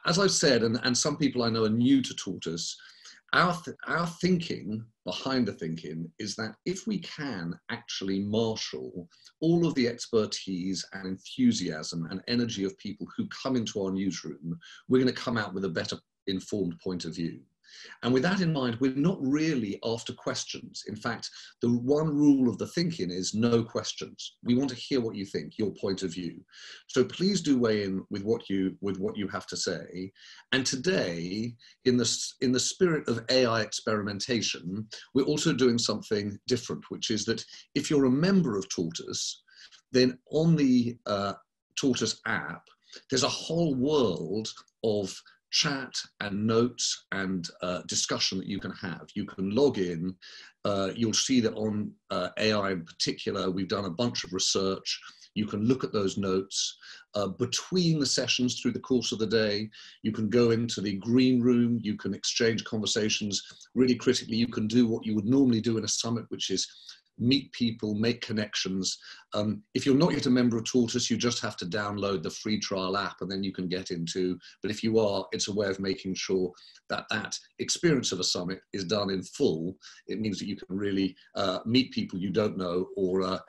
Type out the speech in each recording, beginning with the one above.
as I've said, and some people I know are new to tortoise, our thinking behind the thinking is that if we can actually marshal all of the expertise and enthusiasm and energy of people who come into our newsroom, we're going to come out with a better informed point of view. And with that in mind, we're not really after questions. In fact, the one rule of the thinking is no questions. We want to hear what you think, your point of view. So please do weigh in with what you have to say. And today, in the spirit of AI experimentation, we're also doing something different, which is that if you're a member of Tortoise, then on the Tortoise app, there's a whole world of chat and notes and discussion that you can have. You can log in. You'll see that on AI in particular, we've done a bunch of research. You can look at those notes between the sessions through the course of the day. You can go into the green room. You can exchange conversations. Really critically, you can do what you would normally do in a summit, which is meet people, make connections. If you're not yet a member of Tortoise, you just have to download the free trial app and then you can get into, but if you are, it's a way of making sure that that experience of a summit is done in full. It means that you can really meet people you don't know or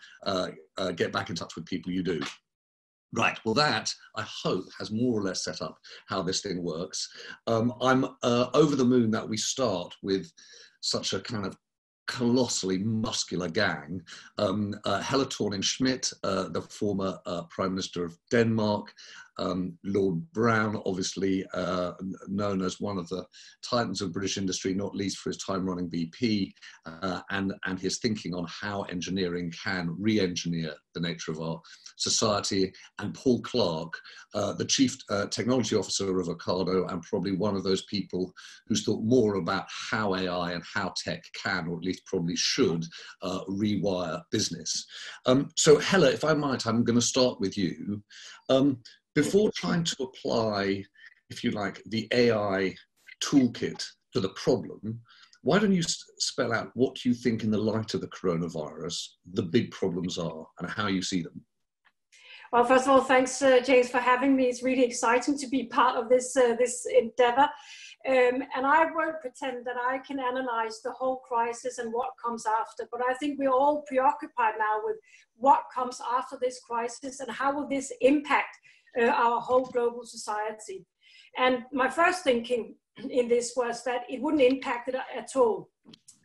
get back in touch with people you do. Right, well that, I hope, has more or less set up how this thing works. I'm over the moon that we start with such a kind of colossally muscular gang. Helle Thorning-Schmidt, the former Prime Minister of Denmark, Lord Brown, obviously known as one of the titans of British industry, not least for his time running BP, and his thinking on how engineering can re-engineer the nature of our society, and Paul Clark, the Chief Technology Officer of Ocado, and probably one of those people who's thought more about how AI and how tech can, or at least probably should, rewire business. So Helle, if I might, I'm going to start with you. Before trying to apply, if you like, the AI toolkit to the problem, why don't you spell out what you think in the light of the coronavirus the big problems are and how you see them? Well, first of all, thanks, James, for having me. It's really exciting to be part of this, this endeavor. And I won't pretend that I can analyze the whole crisis and what comes after, but I think we're all preoccupied now with what comes after this crisis and how will this impact our whole global society. And my first thinking in this was that it wouldn't impact it at all,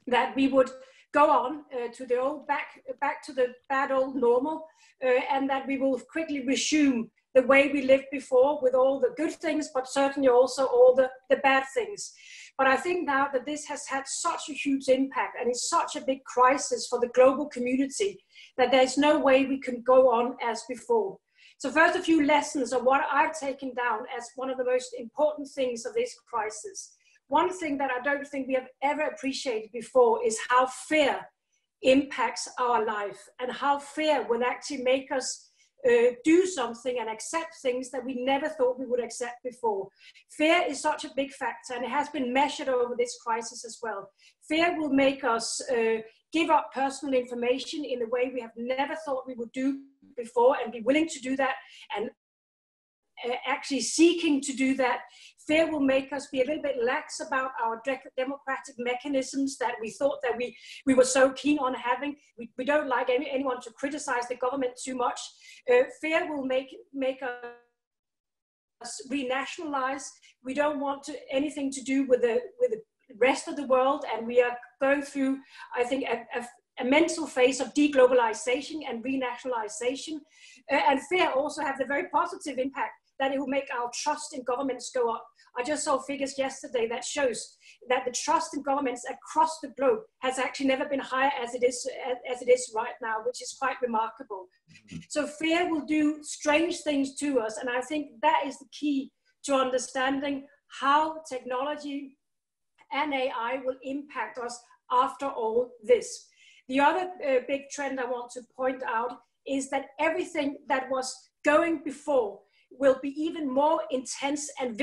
that we would go on to the old back to the bad old normal, and that we will quickly resume the way we lived before with all the good things, but certainly also all the bad things. But I think now that this has had such a huge impact and it's such a big crisis for the global community that there's no way we can go on as before. So first, a few lessons of what I've taken down as one of the most important things of this crisis. One thing that I don't think we have ever appreciated before is how fear impacts our life and how fear will actually make us do something and accept things that we never thought we would accept before. Fear is such a big factor, and it has been measured over this crisis as well. Fear will make us give up personal information in a way we have never thought we would do before, and be willing to do that, and actually seeking to do that. Fear will make us be a little bit lax about our democratic mechanisms that we thought that we were so keen on having. We don't like anyone to criticize the government too much. Fear will make us renationalize. We don't want anything to do with the rest of the world, and we are going through, I think, a mental phase of deglobalization and renationalization. And fear also have the very positive impact that it will make our trust in governments go up. I just saw figures yesterday that shows that the trust in governments across the globe has actually never been higher as it is right now, which is quite remarkable. So fear will do strange things to us, and I think that is the key to understanding how technology and AI will impact us after all this. The other big trend I want to point out is that everything that was going before will be even more intense and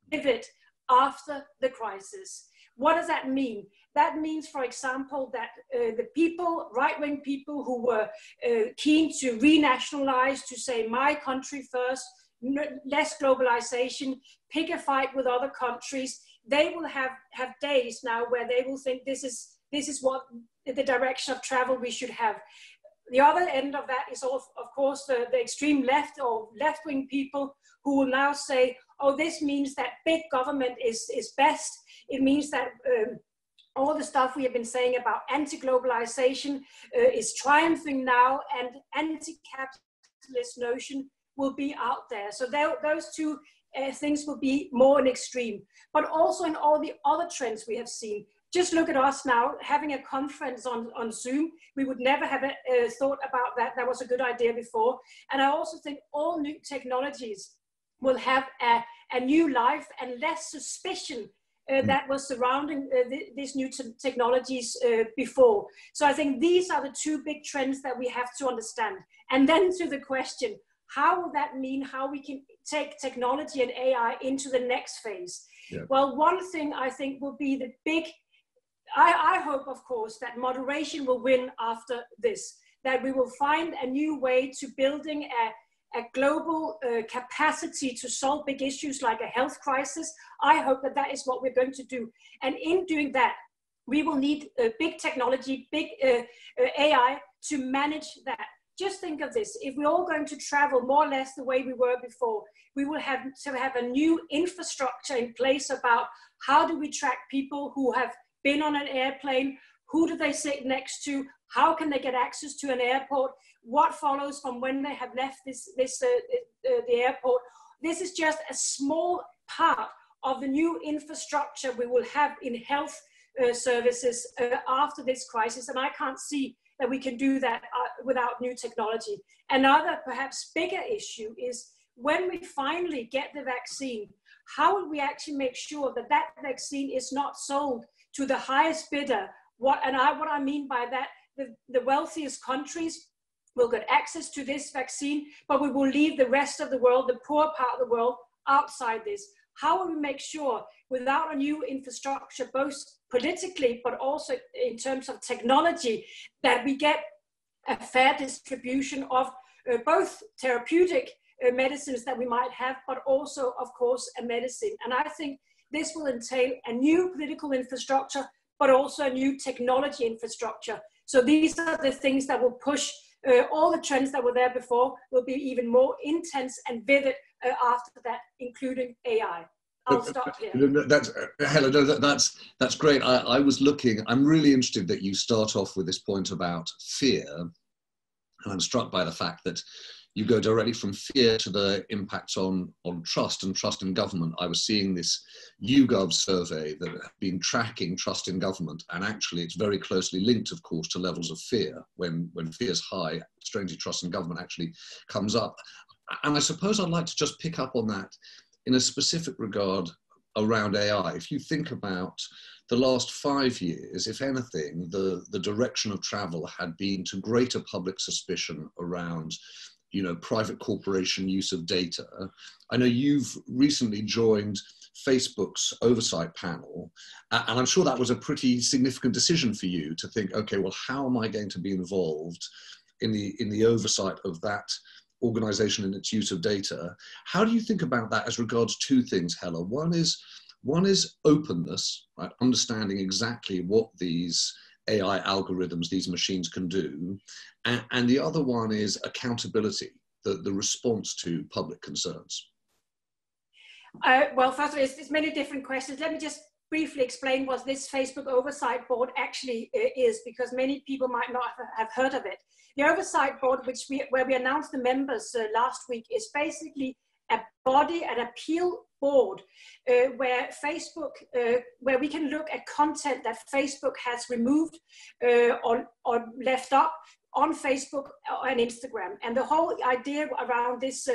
vivid after the crisis. What does that mean? That means, for example, that the people, right-wing people who were keen to renationalize, to say my country first, less globalization, pick a fight with other countries. They will have days now where they will think this is what the direction of travel we should have. The other end of that is, of course, the extreme left or left-wing people who will now say, oh, this means that big government is best. It means that all the stuff we have been saying about anti-globalization is triumphing now, and anti-capitalist notion will be out there. So those two things will be more an extreme. But also in all the other trends we have seen. Just look at us now having a conference on Zoom. We would never have thought about that. That was a good idea before. And I also think all new technologies will have a new life and less suspicion that was surrounding these new technologies before. So I think these are the two big trends that we have to understand. And then to the question, how will that mean how we can take technology and AI into the next phase? Yeah. Well, one thing I think will be the big, I hope, of course, that moderation will win after this, that we will find a new way to building a global capacity to solve big issues like a health crisis. I hope that that is what we're going to do. And in doing that, we will need big technology, big AI to manage that. Just think of this. If we're all going to travel more or less the way we were before, we will have to have a new infrastructure in place about how do we track people who have been on an airplane, who do they sit next to, how can they get access to an airport, what follows from when they have left the airport. This is just a small part of the new infrastructure we will have in health services after this crisis, and I can't see that we can do that without new technology. Another perhaps bigger issue is when we finally get the vaccine, how will we actually make sure that that vaccine is not sold to the highest bidder? What I mean by that, the wealthiest countries will get access to this vaccine, but we will leave the rest of the world, the poor part of the world, outside this. How will we make sure, without a new infrastructure, both politically, but also in terms of technology, that we get a fair distribution of both therapeutic medicines that we might have, but also, of course, a medicine. And I think this will entail a new political infrastructure, but also a new technology infrastructure. So these are the things that will push all the trends that were there before will be even more intense and vivid after that, including AI. I'll stop here. That's, Helen, that's great. I was looking, I'm really interested that you start off with this point about fear. And I'm struck by the fact that you go directly from fear to the impacts on trust and trust in government. I was seeing this YouGov survey that had been tracking trust in government, and actually it's very closely linked, of course, to levels of fear. When fear's high, strangely, trust in government actually comes up. And I suppose I'd like to just pick up on that in a specific regard around AI. If you think about the last 5 years, if anything, the direction of travel had been to greater public suspicion around private corporation use of data. I know you've recently joined Facebook's Oversight panel, and I'm sure that was a pretty significant decision for you to think, okay, well, how am I going to be involved in the oversight of that organization and its use of data? How do you think about that as regards two things, Hella? One is openness, right? Understanding exactly what these AI algorithms, these machines can do. And the other one is accountability, the response to public concerns. Well, first of all, it's many different questions. Let me just briefly explain what this Facebook Oversight Board actually is, because many people might not have heard of it. The Oversight Board, where we announced the members last week, is basically a body, an appeal board, where Facebook, where we can look at content that Facebook has removed or left up on Facebook and Instagram. And the whole idea around this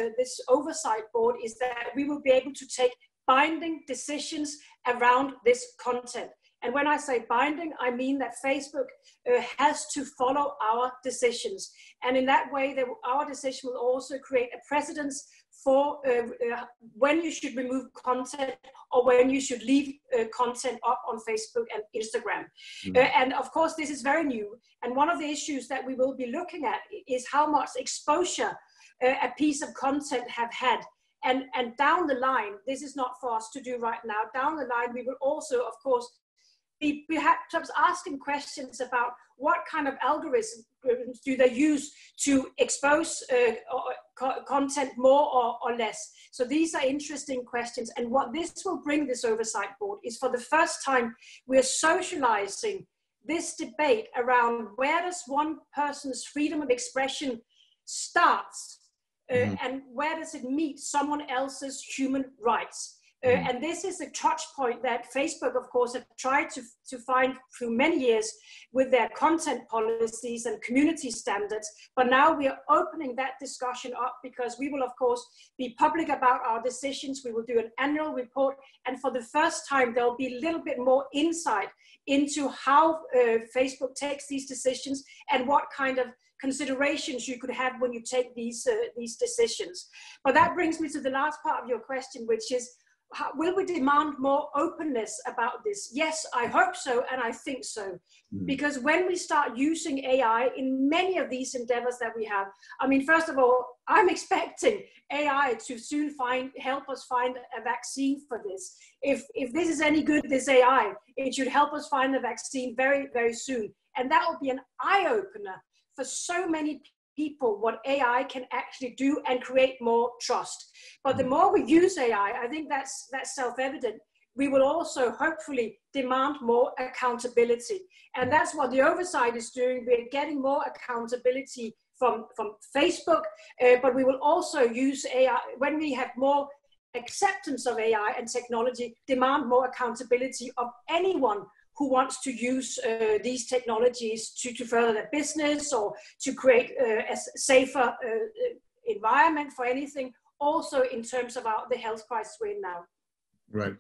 oversight board is that we will be able to take binding decisions around this content. And when I say binding, I mean that Facebook has to follow our decisions. And in that way, our decision will also create a precedence for when you should remove content or when you should leave content up on Facebook and Instagram. And of course, this is very new. And one of the issues that we will be looking at is how much exposure a piece of content have had. And down the line, this is not for us to do right now. Down the line, we will also, of course, be perhaps asking questions about what kind of algorithms do they use to expose content more or less. So these are interesting questions. And what this will bring, this oversight board, is for the first time, we're socializing this debate around where does one person's freedom of expression starts and where does it meet someone else's human rights. And this is a touch point that Facebook, of course, have tried to find through many years with their content policies and community standards. But now we are opening that discussion up because we will, of course, be public about our decisions. We will do an annual report. And for the first time, there'll be a little bit more insight into how Facebook takes these decisions and what kind of considerations you could have when you take these decisions. But that brings me to the last part of your question, which is, will we demand more openness about this? Yes, I hope so, and I think so. Because when we start using AI in many of these endeavors that we have, I mean, first of all, I'm expecting AI to soon help us find a vaccine for this. If this is any good, this AI, it should help us find a vaccine very, very soon. And that will be an eye-opener for so many people, what AI can actually do and create more trust. But the more we use AI, I think that's self-evident, we will also hopefully demand more accountability. And that's what the oversight is doing. We're getting more accountability from Facebook, but we will also use AI when we have more acceptance of AI and technology, demand more accountability of anyone who wants to use these technologies to further their business or to create a safer environment for anything, also in terms of the health crisis we're in now. Right.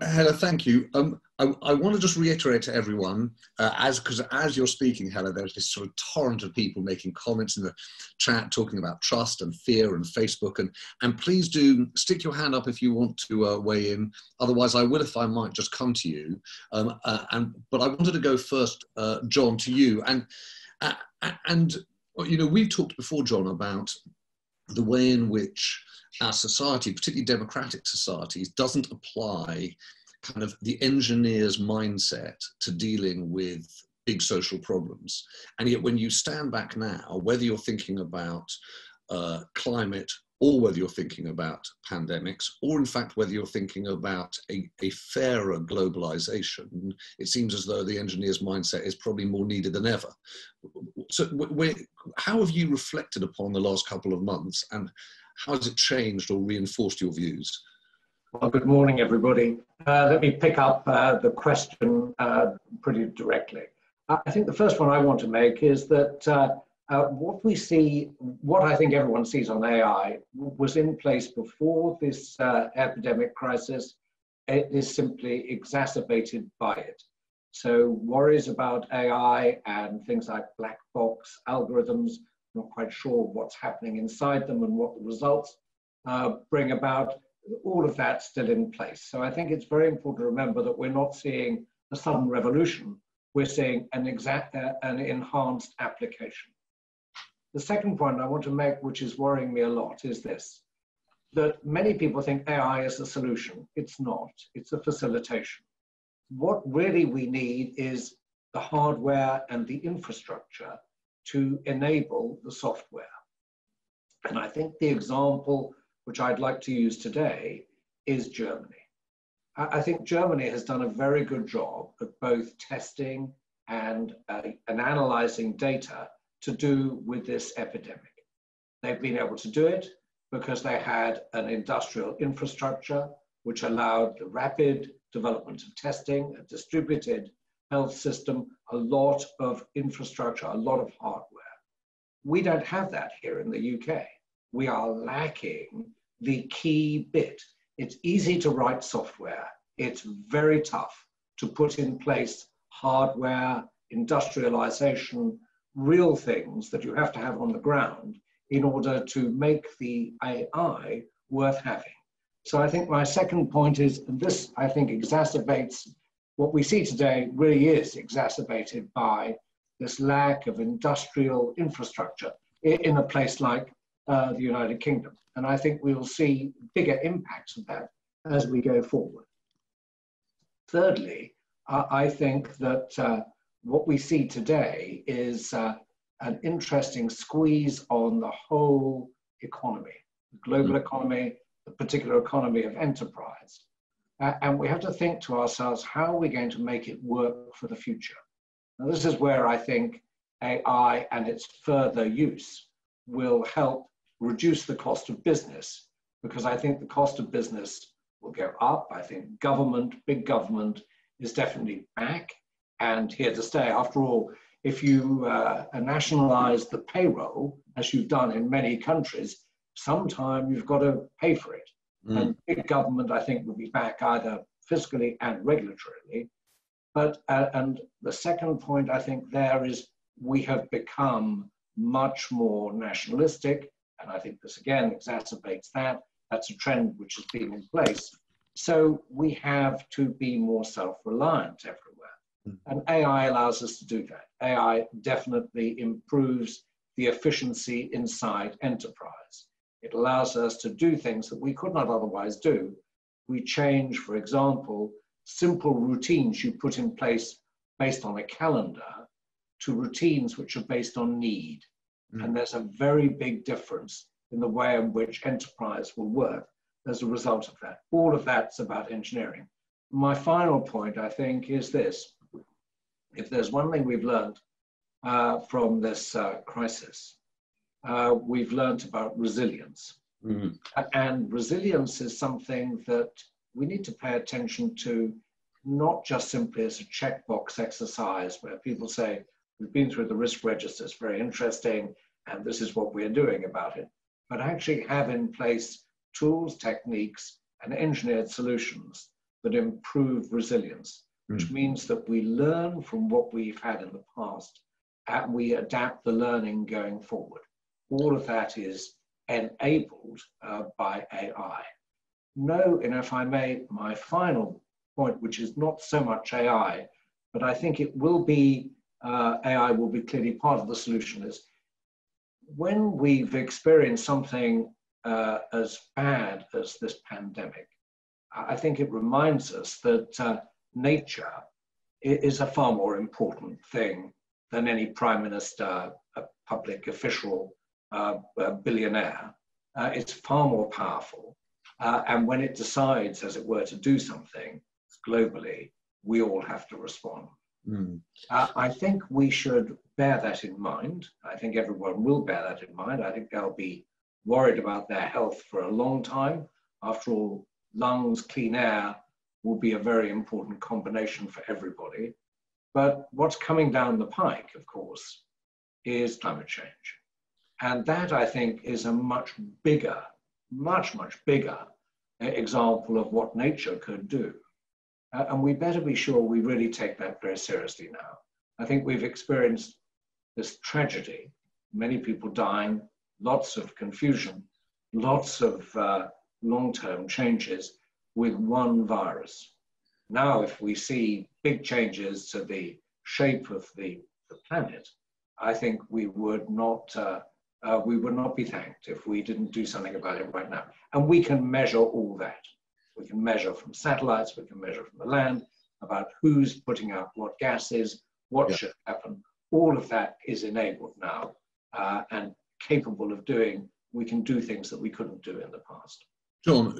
Helle, thank you. I want to just reiterate to everyone, because as you're speaking, Helle, there's this sort of torrent of people making comments in the chat, talking about trust and fear and Facebook. And please do stick your hand up if you want to weigh in. Otherwise, I will, if I might, just come to you. But I wanted to go first, John, to you. And you know, we've talked before, John, about the way in which our society, particularly democratic societies, doesn't apply kind of the engineer's mindset to dealing with big social problems. And yet when you stand back now, whether you're thinking about climate or whether you're thinking about pandemics, or in fact, whether you're thinking about a fairer globalization, it seems as though the engineer's mindset is probably more needed than ever. So how have you reflected upon the last couple of months, and how has it changed or reinforced your views? Well, good morning, everybody. Let me pick up the question pretty directly. I think the first one I want to make is that what we see, what I think everyone sees on AI, was in place before this epidemic crisis. It is simply exacerbated by it. So worries about AI and things like black box algorithms, not quite sure what's happening inside them and what the results bring about, all of that still in place. So I think it's very important to remember that we're not seeing a sudden revolution, we're seeing an enhanced application. The second point I want to make, which is worrying me a lot, is this, that many people think AI is a solution. It's not, it's a facilitation. What really we need is the hardware and the infrastructure to enable the software. And I think the example which I'd like to use today is Germany. I think Germany has done a very good job at both testing and analyzing data to do with this epidemic. They've been able to do it because they had an industrial infrastructure which allowed the rapid development of testing, a distributed health system, a lot of infrastructure, a lot of hardware. We don't have that here in the UK. We are lacking the key bit. It's easy to write software. It's very tough to put in place hardware, industrialization, real things that you have to have on the ground in order to make the AI worth having. So I think my second point is, and this I think exacerbates what we see today, really is exacerbated by this lack of industrial infrastructure in a place like the United Kingdom. And I think we'll see bigger impacts of that as we go forward. Thirdly, I think that what we see today is an interesting squeeze on the whole economy, the global economy, the particular economy of enterprise. And we have to think to ourselves, how are we going to make it work for the future? Now, this is where I think AI and its further use will help reduce the cost of business, because I think the cost of business will go up. I think government, big government, is definitely back and here to stay. After all, if you nationalize the payroll, as you've done in many countries, sometime you've got to pay for it. And big government, I think, will be back either fiscally and regulatorily. But, and the second point I think there is we have become much more nationalistic, and I think this again exacerbates that. That's a trend which has been in place. So we have to be more self-reliant everywhere. And AI allows us to do that. AI definitely improves the efficiency inside enterprise. It allows us to do things that we could not otherwise do. We change, for example, simple routines you put in place based on a calendar to routines which are based on need. And there's a very big difference in the way in which enterprise will work as a result of that. All of that's about engineering. My final point, I think, is this. If there's one thing we've learned from this crisis, we've learned about resilience. And resilience is something that we need to pay attention to, not just simply as a checkbox exercise where people say, we've been through the risk register, it's very interesting, and this is what we're doing about it, but actually have in place tools, techniques, and engineered solutions that improve resilience, which means that we learn from what we've had in the past and we adapt the learning going forward. All of that is enabled by AI. No, and if I may, my final point, which is not so much AI, but I think it will be, AI will be clearly part of the solution, is when we've experienced something as bad as this pandemic, I think it reminds us that nature is a far more important thing than any prime minister, a public official, a billionaire. It's far more powerful. And when it decides, as it were, to do something globally, we all have to respond. I think we should bear that in mind. I think everyone will bear that in mind. I think they'll be worried about their health for a long time. After all, lungs, clean air will be a very important combination for everybody. But what's coming down the pike, of course, is climate change. And that, I think, is a much bigger, much bigger example of what nature could do. And we better be sure we really take that very seriously now. I think we've experienced this tragedy, many people dying, lots of confusion, lots of long-term changes with one virus. Now, if we see big changes to the shape of the planet, I think we would not be thanked if we didn't do something about it right now. And we can measure all that. We can measure from satellites, we can measure from the land, about who's putting out what gases, what should happen. All of that is enabled now and capable of doing, we can do things that we couldn't do in the past. John,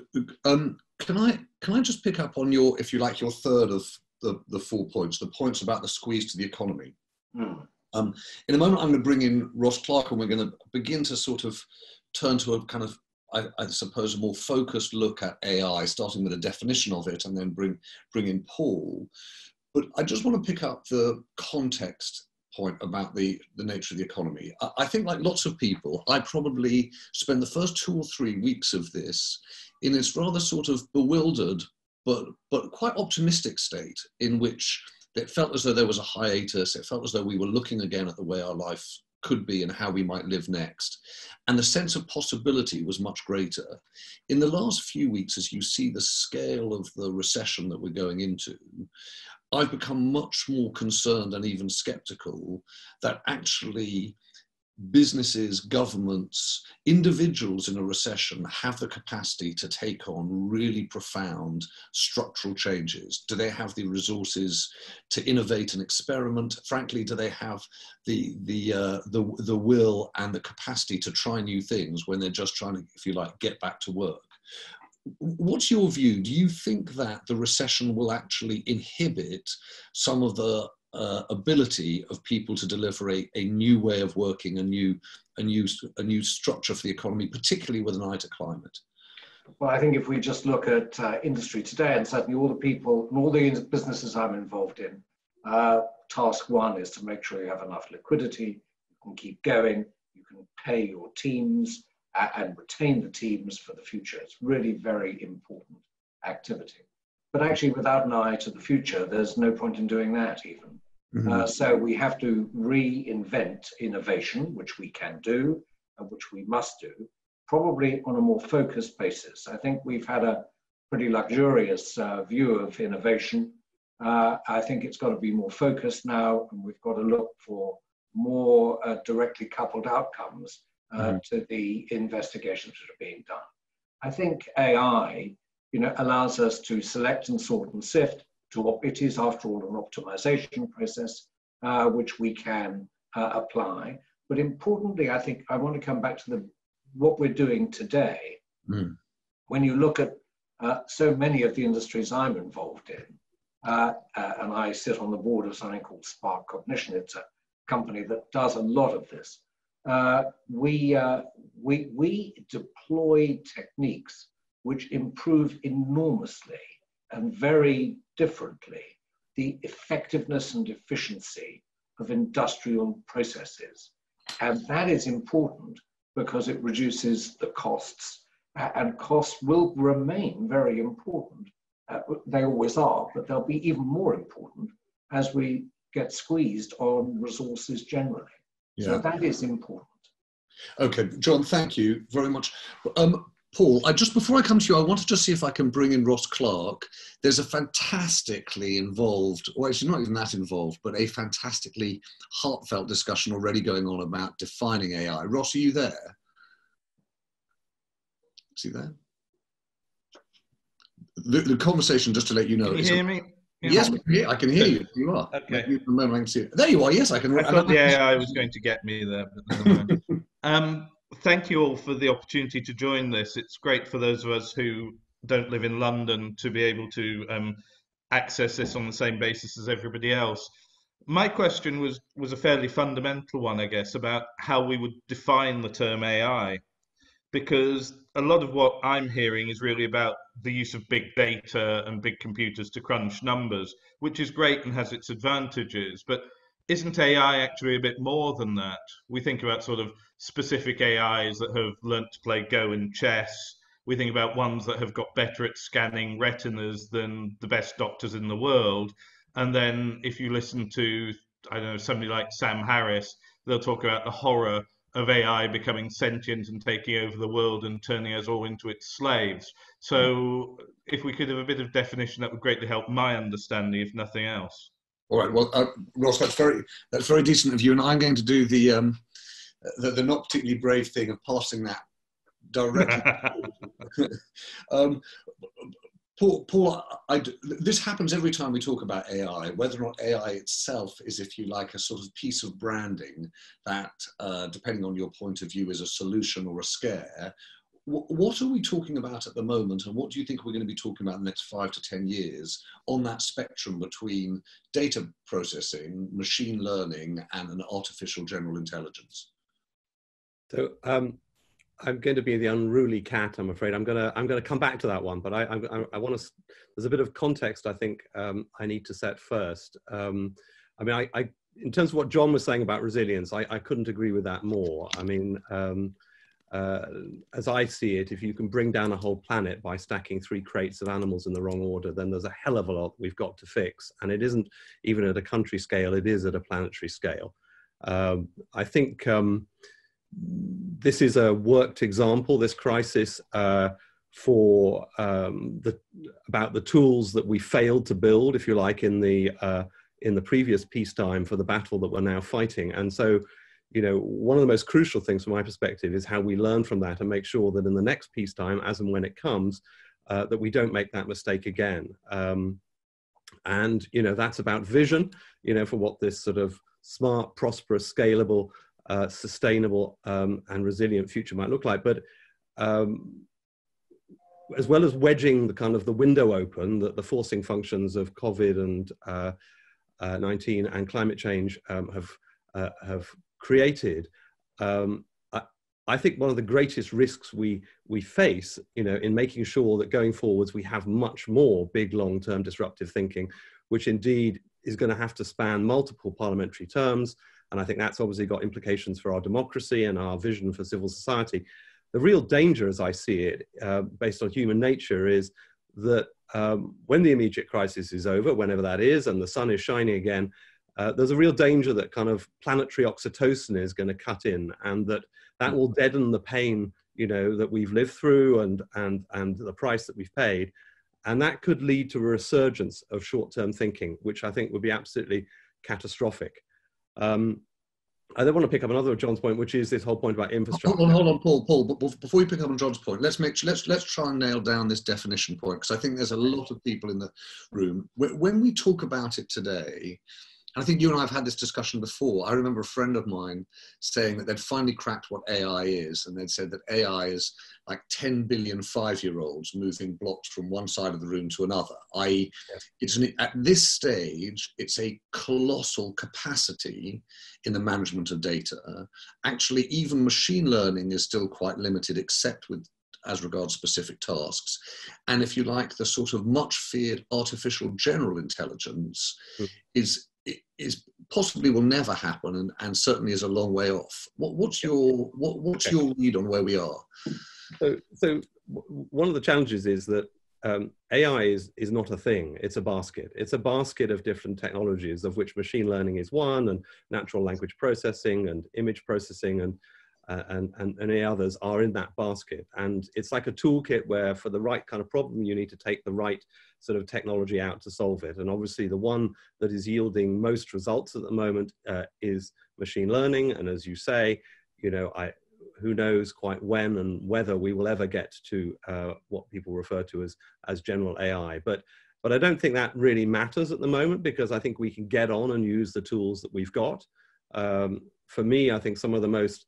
can I just pick up on your, if you like, your third of the 4 points, the points about the squeeze to the economy. In a moment, I'm going to bring in Ross Clark, and we're going to begin to sort of turn to a kind of, I suppose, a more focused look at AI, starting with a definition of it, and then bring in Paul. But I just want to pick up the context point about the nature of the economy. I think, like lots of people, I probably spend the first 2 or 3 weeks of this in this rather sort of bewildered but quite optimistic state, in which it felt as though there was a hiatus. It felt as though we were looking again at the way our life could be and how we might live next. And the sense of possibility was much greater. In the last few weeks, as you see the scale of the recession that we're going into, I've become much more concerned and even skeptical that actually businesses, governments, individuals in a recession have the capacity to take on really profound structural changes? Do they have the resources to innovate and experiment? Frankly, do they have the will and the capacity to try new things when they're just trying to, if you like, get back to work? What's your view? Do you think that the recession will actually inhibit some of the ability of people to deliver a new way of working, a new structure for the economy, particularly with an eye to climate? Well, I think if we just look at industry today, and certainly all the people and all the businesses I'm involved in, task one is to make sure you have enough liquidity, you can keep going, you can pay your teams and retain the teams for the future. It's really very important activity. But actually, without an eye to the future, there's no point in doing that even. So we have to reinvent innovation, which we can do, and which we must do, probably on a more focused basis. I think we've had a pretty luxurious view of innovation. I think it's got to be more focused now, and we've got to look for more directly coupled outcomes to the investigations that are being done. I think AI, allows us to select and sort and sift to what it is, after all, an optimization process, which we can apply. But importantly, I think I want to come back to what we're doing today. When you look at so many of the industries I'm involved in, and I sit on the board of something called Spark Cognition. It's a company that does a lot of this. We deploy techniques which improve enormously and very differently the effectiveness and efficiency of industrial processes. And that is important because it reduces the costs, and costs will remain very important. They always are, but they'll be even more important as we get squeezed on resources generally. Yeah. So that is important. Okay, John, thank you very much. Paul, just before I come to you, I want to just see if I can bring in Ross Clark. There's a fantastically involved, or actually not even that involved, but a fantastically heartfelt discussion already going on about defining AI. Ross, are you there? Is he there? The conversation, just to let you know. Can you hear me? Yes, I can hear you. You are. Okay. The moment I can see it. There you are. Yes, I can. I thought the AI was going to get me there. But thank you all for the opportunity to join this. It's great for those of us who don't live in London to be able to access this on the same basis as everybody else. My question was a fairly fundamental one, I guess, about how we would define the term AI. Because a lot of what I'm hearing is really about the use of big data and big computers to crunch numbers, which is great and has its advantages. But isn't AI actually a bit more than that? We think about sort of specific AIs that have learnt to play Go and chess. We think about ones that have got better at scanning retinas than the best doctors in the world. And then if you listen to, I don't know, somebody like Sam Harris, they'll talk about the horror of AI becoming sentient and taking over the world and turning us all into its slaves. So if we could have a bit of definition, that would greatly help my understanding, if nothing else. All right. Well, Ross, that's very decent of you, and I'm going to do the not particularly brave thing of passing that directly. Paul, this happens every time we talk about AI, whether or not AI itself is, if you like, a sort of piece of branding that, depending on your point of view, is a solution or a scare. What are we talking about at the moment, and what do you think we're going to be talking about in the next 5 to 10 years on that spectrum between data processing, machine learning, and an artificial general intelligence? So I'm going to be the unruly cat, I'm afraid. I'm going to come back to that one, but I want to. There's a bit of context I think I need to set first. I mean, in terms of what John was saying about resilience, I couldn't agree with that more. I mean, as I see it, if you can bring down a whole planet by stacking 3 crates of animals in the wrong order, then there's a hell of a lot we've got to fix. And it isn't even at a country scale; it is at a planetary scale. I think. This is a worked example, this crisis, for about the tools that we failed to build, if you like, in the previous peacetime for the battle that we're now fighting. And so, you know, one of the most crucial things from my perspective is how we learn from that and make sure that in the next peacetime, as and when it comes, that we don't make that mistake again. And, you know, that's about vision, you know, for what this sort of smart, prosperous, scalable, sustainable and resilient future might look like. But as well as wedging the kind of the window open that the forcing functions of COVID and 19 and climate change have created, I think one of the greatest risks we face, you know, in making sure that going forwards we have much more big long-term disruptive thinking, which indeed is going to have to span multiple parliamentary terms, and I think that's obviously got implications for our democracy and our vision for civil society. The real danger, as I see it, based on human nature, is that when the immediate crisis is over, whenever that is, and the sun is shining again, there's a real danger that kind of planetary oxytocin is going to cut in, and that will deaden the pain, you know, that we've lived through and the price that we've paid. And that could lead to a resurgence of short-term thinking, which I think would be absolutely catastrophic. I then want to pick up another of John's point, which is this whole point about infrastructure. Hold on, Paul. But before we pick up on John's point, let's try and nail down this definition point, because I think there's a lot of people in the room. When we talk about it today, and I think you and I have had this discussion before. I remember a friend of mine saying that they'd finally cracked what AI is, and they'd said that AI is like 10 billion 5-year-olds moving blocks from one side of the room to another, i.e. At this stage, it's a colossal capacity in the management of data. Actually, even machine learning is still quite limited, except as regards specific tasks. And if you like, the sort of much feared artificial general intelligence is possibly will never happen, and certainly is a long way off. What's your read on where we are? So one of the challenges is that AI is not a thing. It's a basket. It's a basket of different technologies, of which machine learning is one, and natural language processing and image processing and any others are in that basket. And it's like a toolkit where for the right kind of problem, you need to take the right sort of technology out to solve it. And obviously the one that is yielding most results at the moment is machine learning. And as you say, you know, who knows quite when and whether we will ever get to what people refer to as general AI. But I don't think that really matters at the moment, because I think we can get on and use the tools that we've got. For me, I think some of the most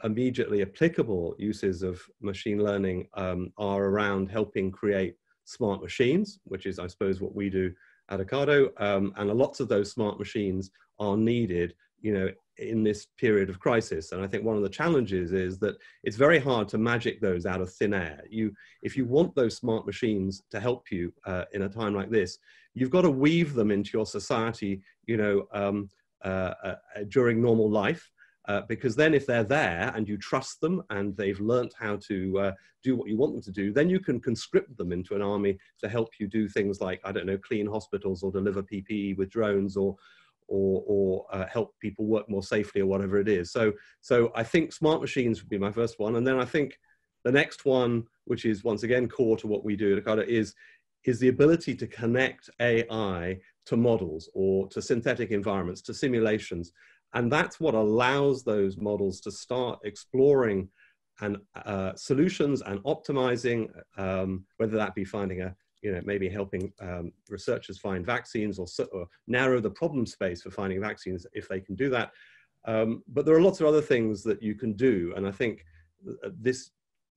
immediately applicable uses of machine learning are around helping create smart machines, which is, I suppose, what we do at Ocado. And lots of those smart machines are needed, you know, in this period of crisis. And I think one of the challenges is that it's very hard to magic those out of thin air. If you want those smart machines to help you in a time like this, you've got to weave them into your society, you know, during normal life. Because then if they're there and you trust them and they've learnt how to do what you want them to do, then you can conscript them into an army to help you do things like, I don't know, clean hospitals or deliver PPE with drones or help people work more safely or whatever it is. So I think smart machines would be my first one. And then I think the next one, which is once again core to what we do at Ocado, is the ability to connect AI to models or to synthetic environments, to simulations. And that's what allows those models to start exploring and solutions and optimizing, whether that be finding maybe helping researchers find vaccines or narrow the problem space for finding vaccines if they can do that. But there are lots of other things that you can do. And I think this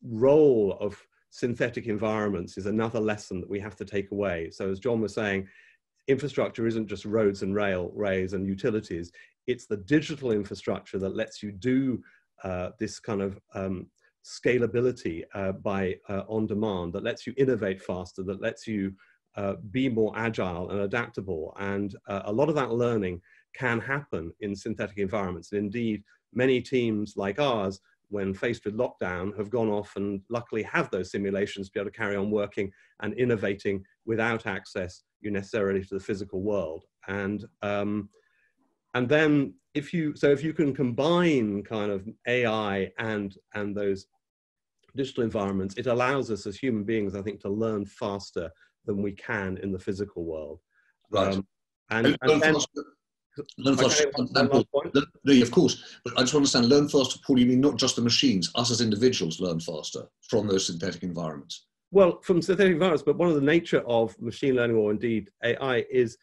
role of synthetic environments is another lesson that we have to take away. So as John was saying, infrastructure isn't just roads and railways and utilities. It's the digital infrastructure that lets you do this kind of scalability by on demand, that lets you innovate faster, that lets you be more agile and adaptable. And a lot of that learning can happen in synthetic environments. And indeed, many teams like ours, when faced with lockdown, have gone off and luckily have those simulations to be able to carry on working and innovating without access necessarily to the physical world. And then if you can combine kind of AI and those digital environments, it allows us as human beings, I think, to learn faster than we can in the physical world. Right. And then, Learn faster. One last point. Of course, but I just want to understand. Learn faster, Paul. You mean not just the machines? Us as individuals learn faster from those synthetic environments. Well, from synthetic environments, but one of the nature of machine learning, or indeed AI, is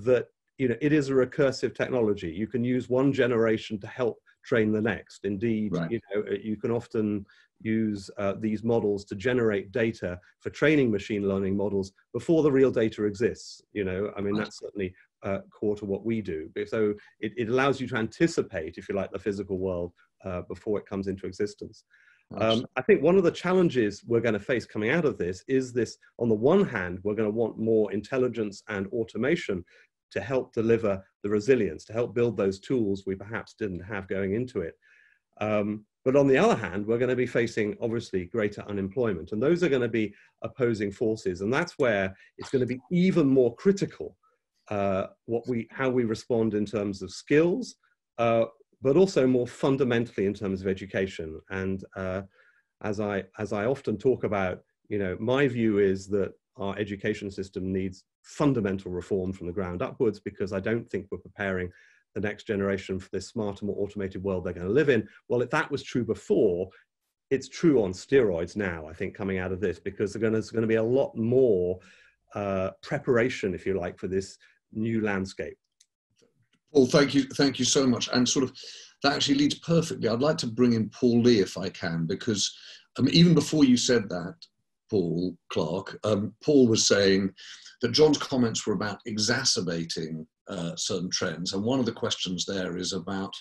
that it is a recursive technology. You can use one generation to help train the next. Indeed, right. You can often use these models to generate data for training machine learning models before the real data exists. I mean, right. That's certainly core to what we do. So it allows you to anticipate, if you like, the physical world before it comes into existence. I think one of the challenges we're going to face coming out of this is this: on the one hand, we're going to want more intelligence and automation to help deliver the resilience, to help build those tools we perhaps didn't have going into it. But on the other hand, we're going to be facing, obviously, greater unemployment. And those are going to be opposing forces. And that's where it's going to be even more critical how we respond in terms of skills, but also more fundamentally in terms of education. And as I often talk about, my view is that our education system needs fundamental reform from the ground upwards, because I don't think we're preparing the next generation for this smarter, more automated world they're going to live in. Well, if that was true before, it's true on steroids now, I think, coming out of this, because there's going to be a lot more preparation, if you like, for this new landscape. Paul, thank you so much. And sort of that actually leads perfectly. I'd like to bring in Paul Lee if I can, because even before you said that, Paul Clark, Paul was saying that John's comments were about exacerbating certain trends. And one of the questions there is about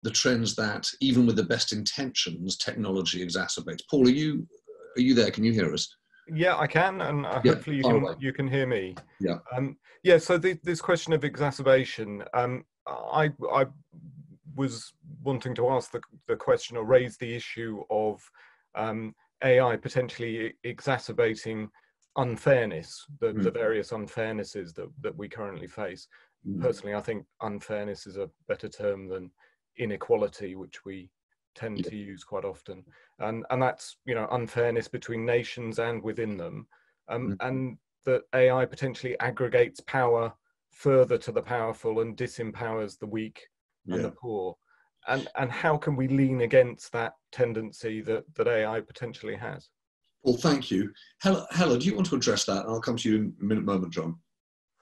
the trends that, even with the best intentions, technology exacerbates. Paul, are you there? Can you hear us? Yeah, I can, and hopefully you can hear me. Yeah. Yeah. So this question of exacerbation, I was wanting to ask the question, or raise the issue of AI potentially exacerbating unfairness, the various unfairnesses that we currently face. Personally, I think unfairness is a better term than inequality, which we tend to use quite often, and that's unfairness between nations and within them, and that AI potentially aggregates power further to the powerful and disempowers the weak and the poor, and how can we lean against that tendency that AI potentially has? Well, thank you. Hella, do you want to address that? And I'll come to you in a moment, John.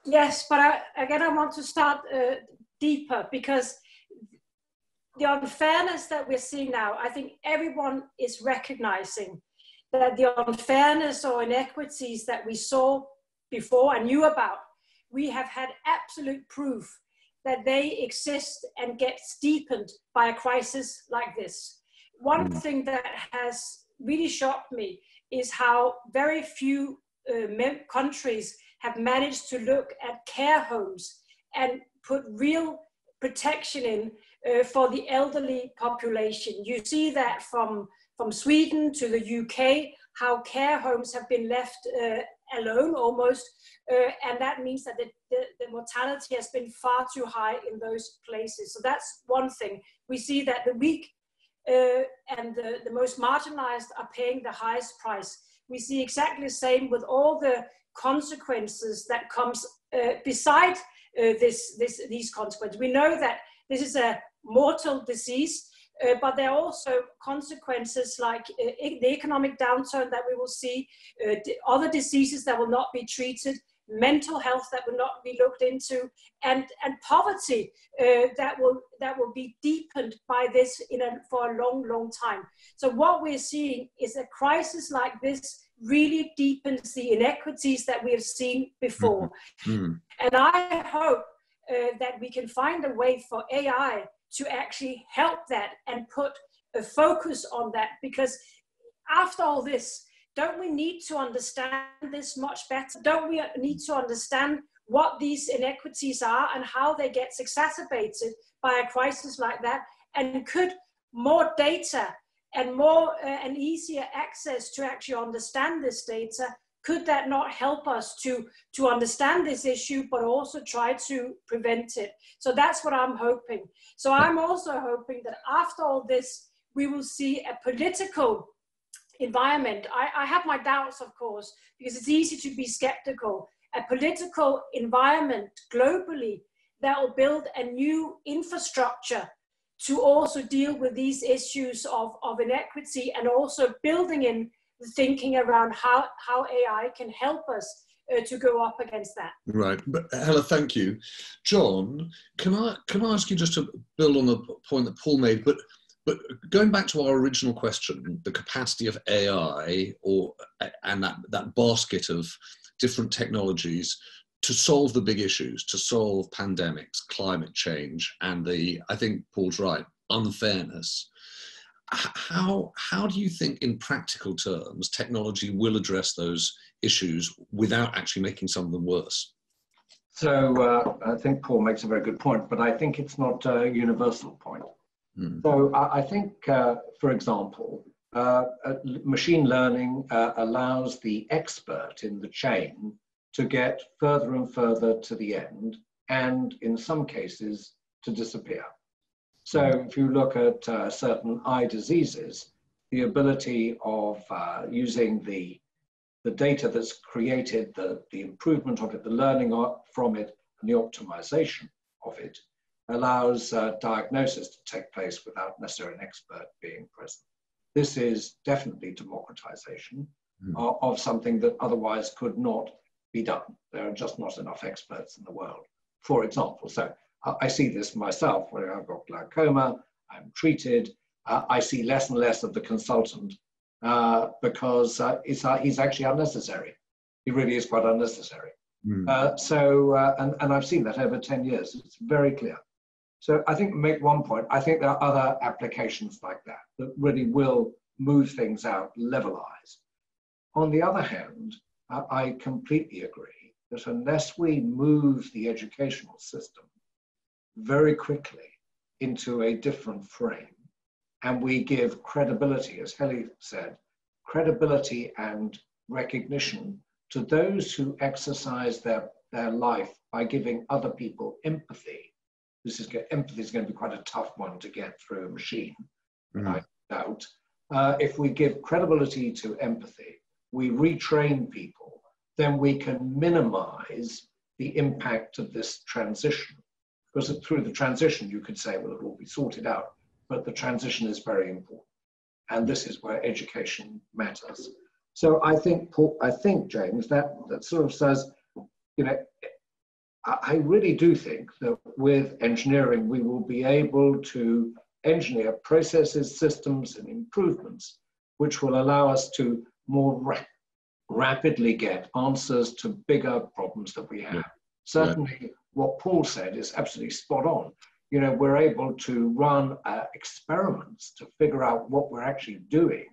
Yes, but I want to start deeper, because the unfairness that we're seeing now, I think everyone is recognizing that the unfairness or inequities that we saw before and knew about, we have had absolute proof that they exist and get deepened by a crisis like this. One thing that has really shocked me is how very few countries have managed to look at care homes and put real protection in for the elderly population. You see that from Sweden to the UK, how care homes have been left alone almost, and that means that the mortality has been far too high in those places. So that's one thing. We see that the weak and the most marginalized are paying the highest price. We see exactly the same with all the consequences that comes beside these consequences. We know that this is a mortal disease, but there are also consequences like the economic downturn that we will see, other diseases that will not be treated, mental health that will not be looked into, and poverty that will be deepened by this for a long time. So what we're seeing is a crisis like this really deepens the inequities that we have seen before. And I hope that we can find a way for AI to actually help that and put a focus on that, because after all this, don't we need to understand this much better? Don't we need to understand what these inequities are and how they get exacerbated by a crisis like that? And could more data and more and easier access to actually understand this data, could that not help us to understand this issue, but also try to prevent it? So that's what I'm hoping. So I'm also hoping that after all this, we will see a political environment. I have my doubts, of course, because it's easy to be skeptical. A political environment globally that will build a new infrastructure to also deal with these issues of inequity, and also building in the thinking around how AI can help us to go up against that. Right, but Hella, thank you. John, can I ask you just to build on the point that Paul made, but going back to our original question, the capacity of AI and that basket of different technologies to solve the big issues, to solve pandemics, climate change, and I think Paul's right, unfairness. How do you think, in practical terms, technology will address those issues without actually making some of them worse? So I think Paul makes a very good point, but I think it's not a universal point. So I think, for example, machine learning allows the expert in the chain to get further and further to the end, and in some cases to disappear. So if you look at certain eye diseases, the ability of using the data that's created, the improvement of it, the learning from it, and the optimization of it allows diagnosis to take place without necessarily an expert being present. This is definitely democratization of something that otherwise could not be done. There are just not enough experts in the world, for example. So I see this myself when I've got glaucoma, I'm treated, I see less and less of the consultant because he's actually unnecessary. He really is quite unnecessary. And I've seen that over 10 years. It's very clear. So I think, make one point, I think there are other applications like that really will move things out, levelize. On the other hand, I completely agree that unless we move the educational system very quickly into a different frame, and we give credibility, as Heli said, credibility and recognition to those who exercise their life by giving other people empathy. Empathy is going to be quite a tough one to get through a machine, I doubt. If we give credibility to empathy, we retrain people, then we can minimize the impact of this transition. Because through the transition, you could say, well, it will be sorted out, but the transition is very important. And this is where education matters. So I think, James, that sort of says, you know, I really do think that with engineering, we will be able to engineer processes, systems, and improvements, which will allow us to more rapidly get answers to bigger problems that we have. Yeah. Certainly, what Paul said is absolutely spot on. You know, we're able to run experiments to figure out what we're actually doing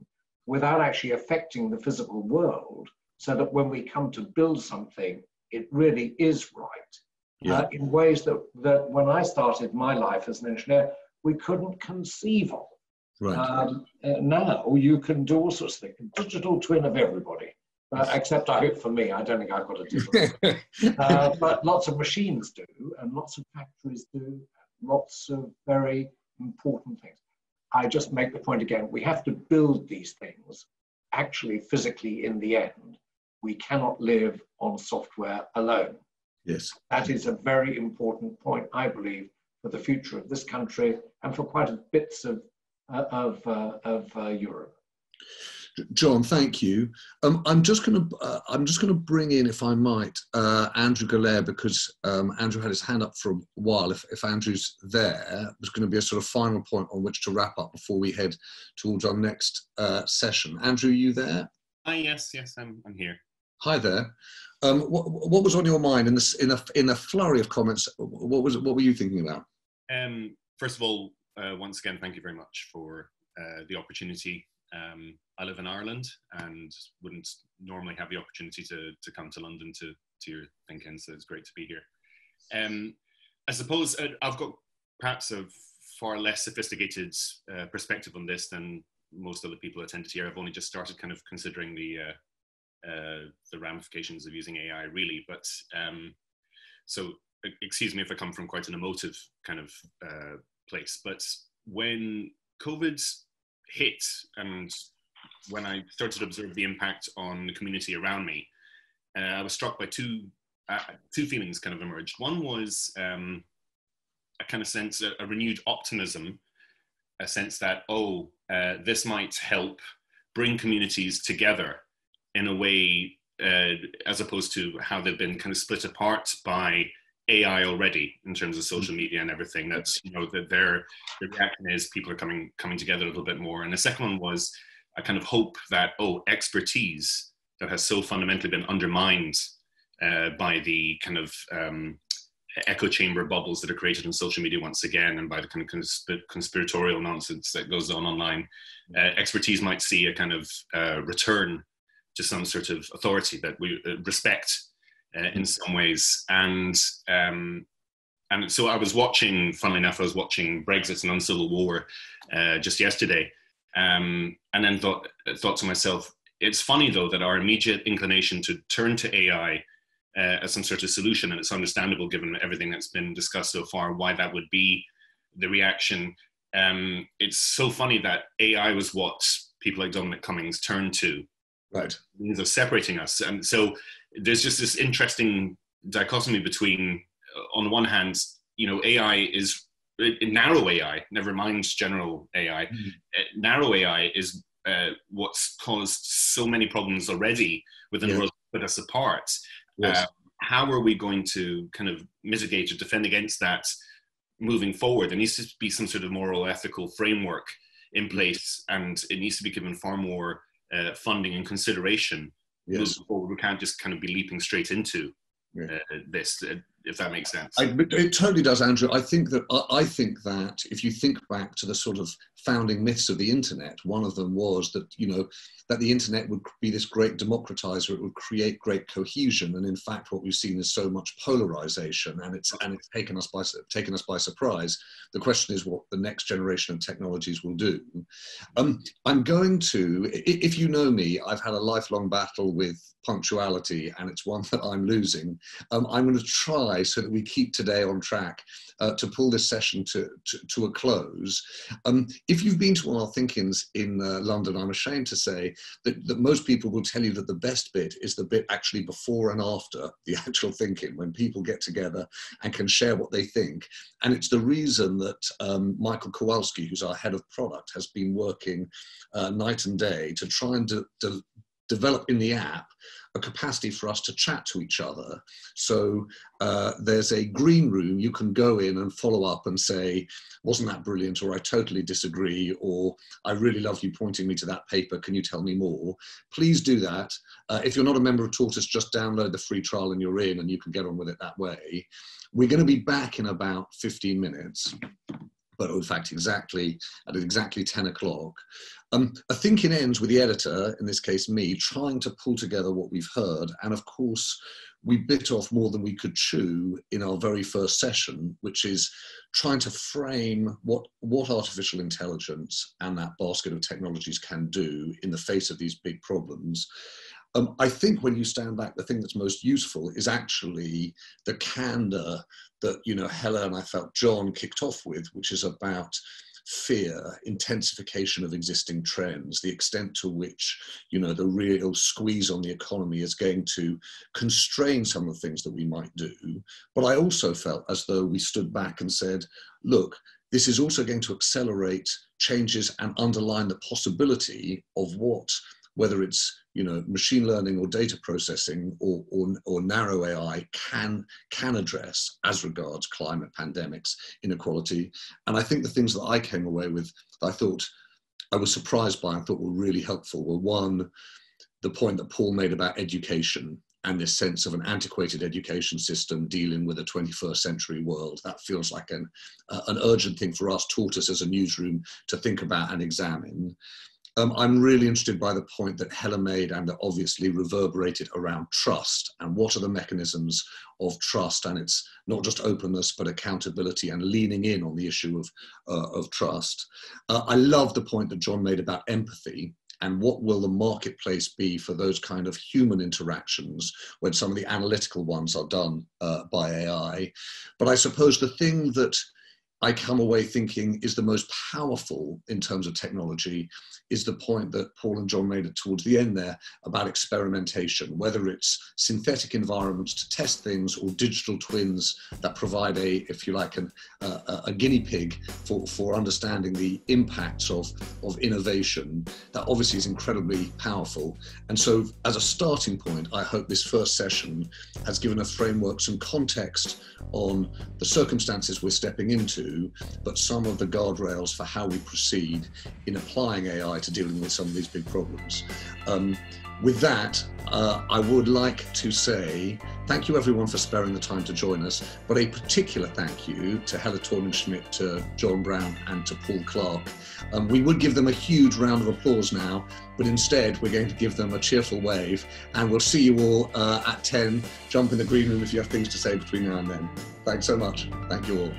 without actually affecting the physical world, so that when we come to build something, it really is right. In ways that when I started my life as an engineer, we couldn't conceive of. Right. Now you can do all sorts of things. Digital twin of everybody, except I hope for me, I don't think I've got a digital twin. But lots of machines do, and lots of factories do, lots of very important things. I just make the point again, we have to build these things actually physically in the end. We cannot live on software alone. Yes. That is a very important point, I believe, for the future of this country and for quite a bits of Europe. John, thank you. I'm just going to bring in, if I might, Andrew Gale, because Andrew had his hand up for a while. If Andrew's there, there's going to be a sort of final point on which to wrap up before we head towards our next session. Andrew, are you there? Yes, I'm here. Hi there. What was on your mind in a flurry of comments? What were you thinking about? First of all, once again, thank you very much for the opportunity. I live in Ireland and wouldn't normally have the opportunity to come to London to your thinking, so it's great to be here. I suppose I've got perhaps a far less sophisticated perspective on this than most other people attended here. I've only just started kind of considering the ramifications of using AI, really. But so excuse me if I come from quite an emotive kind of place. But when COVID hit and when I started to observe the impact on the community around me, I was struck by two feelings kind of emerged. One was a kind of sense, a renewed optimism, a sense that, this might help bring communities together in a way, as opposed to how they've been kind of split apart by AI already in terms of social media and everything. That's, that the reaction is people are coming together a little bit more. And the second one was a kind of hope that, expertise that has so fundamentally been undermined by the kind of echo chamber bubbles that are created in social media once again, and by the kind of conspiratorial nonsense that goes on online, expertise might see a kind of return to some sort of authority that we respect in some ways. And so I was watching, funnily enough, Brexit and Uncivil War just yesterday, and then thought to myself, it's funny though that our immediate inclination to turn to AI as some sort of solution, and it's understandable given everything that's been discussed so far, why that would be the reaction. It's so funny that AI was what people like Dominic Cummings turned to, right, means of separating us. And so there's just this interesting dichotomy between, on the one hand, AI is narrow AI, never mind general AI. Narrow AI is what's caused so many problems already within the world, put us apart. Yes. How are we going to kind of mitigate or defend against that moving forward? There needs to be some sort of moral, ethical framework in place, and it needs to be given far more funding and consideration. Yes. Moving forward. We can't just kind of be leaping straight into this, if that makes sense. It totally does, Andrew. I think that if you think back to the sort of founding myths of the internet, one of them was that, that the internet would be this great democratizer, it would create great cohesion. And in fact, what we've seen is so much polarization, and it's taken us by surprise. The question is what the next generation of technologies will do. I'm going to, if you know me, I've had a lifelong battle with punctuality, and it's one that I'm losing. I'm going to try so that we keep today on track to pull this session to a close. If you've been to one of our think-ins in London, I'm ashamed to say that most people will tell you that the best bit is the bit actually before and after the actual thinking, when people get together and can share what they think. And it's the reason that Michael Kowalski, who's our head of product, has been working night and day to try and develop in the app a capacity for us to chat to each other. So there's a green room you can go in and follow up and say, wasn't that brilliant? Or I totally disagree. Or I really love you pointing me to that paper. Can you tell me more? Please do that. If you're not a member of Tortoise, just download the free trial and you're in, and you can get on with it that way. We're going to be back in about 15 minutes. But in fact, at exactly 10 o'clock. A thinking ends with the editor, in this case me, trying to pull together what we've heard. And of course, we bit off more than we could chew in our very first session, which is trying to frame what artificial intelligence and that basket of technologies can do in the face of these big problems. I think when you stand back, the thing that's most useful is actually the candor that, Hella and I felt John kicked off with, which is about fear, intensification of existing trends, the extent to which, the real squeeze on the economy is going to constrain some of the things that we might do. But I also felt as though we stood back and said, look, this is also going to accelerate changes and underline the possibility of whether it's machine learning or data processing or narrow AI can address as regards climate, pandemics, inequality. And I think the things that I came away with that I thought I was surprised by and thought were really helpful were, one, the point that Paul made about education and this sense of an antiquated education system dealing with a 21st century world. That feels like an urgent thing for us, Tortoise as a newsroom, to think about and examine. I'm really interested by the point that Hella made and that obviously reverberated around trust, and what are the mechanisms of trust, and it's not just openness but accountability and leaning in on the issue of trust. I love the point that John made about empathy, and what will the marketplace be for those kind of human interactions when some of the analytical ones are done by AI. But I suppose the thing that I come away thinking is the most powerful in terms of technology is the point that Paul and John made it towards the end there about experimentation, whether it's synthetic environments to test things or digital twins that provide if you like, a guinea pig for understanding the impacts of innovation. That obviously is incredibly powerful. And so as a starting point, I hope this first session has given a framework, some context on the circumstances we're stepping into, but some of the guardrails for how we proceed in applying AI to dealing with some of these big problems. With that, I would like to say thank you everyone for sparing the time to join us, but a particular thank you to Helle Thorning-Schmidt, to John Brown and to Paul Clark. We would give them a huge round of applause now, but instead we're going to give them a cheerful wave, and we'll see you all at 10. Jump in the green room if you have things to say between now and then. Thanks so much. Thank you all.